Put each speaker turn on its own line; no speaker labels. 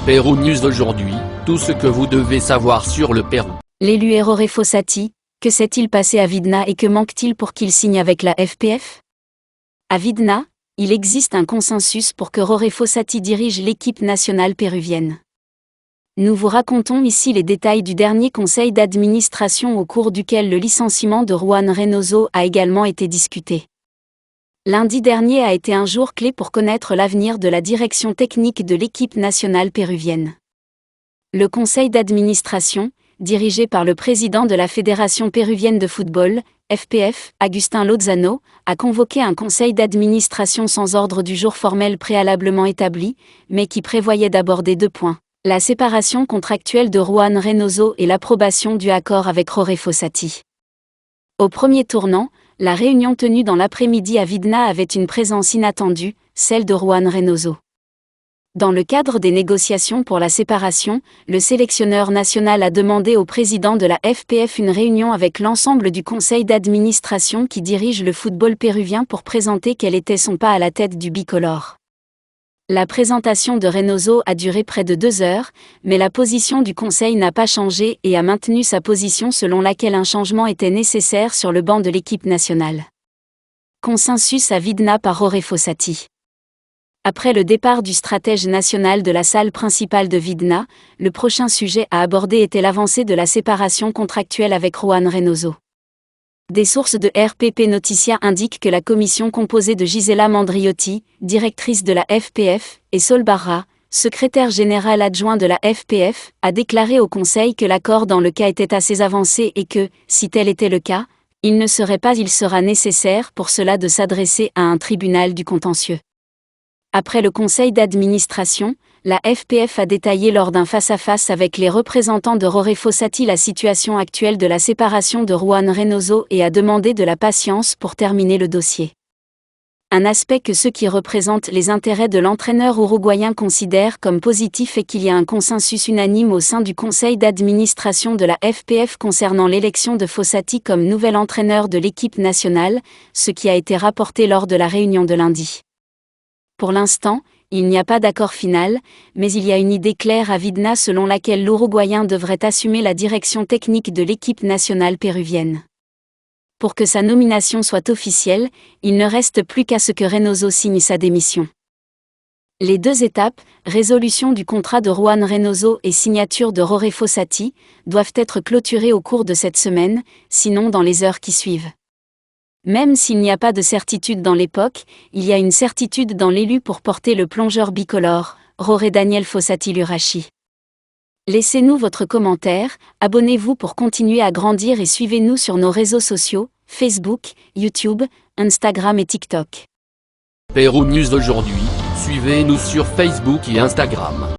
Pérou News aujourd'hui, tout ce que vous devez savoir sur le Pérou.
L'élu est Jorge Fossati, que s'est-il passé à Vidna et que manque-t-il pour qu'il signe avec la FPF? À Vidna, il existe un consensus pour que Jorge Fossati dirige l'équipe nationale péruvienne. Nous vous racontons ici les détails du dernier conseil d'administration au cours duquel le licenciement de Juan Reynoso a également été discuté. Lundi dernier a été un jour clé pour connaître l'avenir de la direction technique de l'équipe nationale péruvienne. Le conseil d'administration, dirigé par le président de la Fédération péruvienne de football, FPF, Agustin Lozano, a convoqué un conseil d'administration sans ordre du jour formel préalablement établi, mais qui prévoyait d'aborder 2 points: la séparation contractuelle de Juan Reynoso et l'approbation du accord avec Jorge Fossati. Au premier tournant, la réunion tenue dans l'après-midi à Vidna avait une présence inattendue, celle de Juan Reynoso. Dans le cadre des négociations pour la séparation, le sélectionneur national a demandé au président de la FPF une réunion avec l'ensemble du conseil d'administration qui dirige le football péruvien pour présenter quel était son pas à la tête du bicolore. La présentation de Reynoso a duré près de 2 heures, mais la position du conseil n'a pas changé et a maintenu sa position selon laquelle un changement était nécessaire sur le banc de l'équipe nationale. Consensus à Vidna par Jorge Fossati. Après le départ du stratège national de la salle principale de Vidna, le prochain sujet à aborder était l'avancée de la séparation contractuelle avec Juan Reynoso. Des sources de RPP Noticia indiquent que la commission composée de Gisela Mandriotti, directrice de la FPF, et Sol Barra, secrétaire général adjoint de la FPF, a déclaré au Conseil que l'accord dans le cas était assez avancé et que, si tel était le cas, il sera nécessaire pour cela de s'adresser à un tribunal du contentieux. Après le conseil d'administration, la FPF a détaillé lors d'un face-à-face avec les représentants de Jorge Fossati la situation actuelle de la séparation de Juan Reynoso et a demandé de la patience pour terminer le dossier. Un aspect que ceux qui représentent les intérêts de l'entraîneur uruguayen considèrent comme positif est qu'il y a un consensus unanime au sein du conseil d'administration de la FPF concernant l'élection de Fossati comme nouvel entraîneur de l'équipe nationale, ce qui a été rapporté lors de la réunion de lundi. Pour l'instant, il n'y a pas d'accord final, mais il y a une idée claire à Vidna selon laquelle l'Uruguayen devrait assumer la direction technique de l'équipe nationale péruvienne. Pour que sa nomination soit officielle, il ne reste plus qu'à ce que Reynoso signe sa démission. Les 2 étapes, résolution du contrat de Juan Reynoso et signature de Jorge Fossati, doivent être clôturées au cours de cette semaine, sinon dans les heures qui suivent. Même s'il n'y a pas de certitude dans l'époque, il y a une certitude dans l'élu pour porter le plongeur bicolore, Jorge Daniel Fossati Lurachi. Laissez-nous votre commentaire, abonnez-vous pour continuer à grandir et suivez-nous sur nos réseaux sociaux, Facebook, YouTube, Instagram et TikTok.
Pérou News aujourd'hui, suivez-nous sur Facebook et Instagram.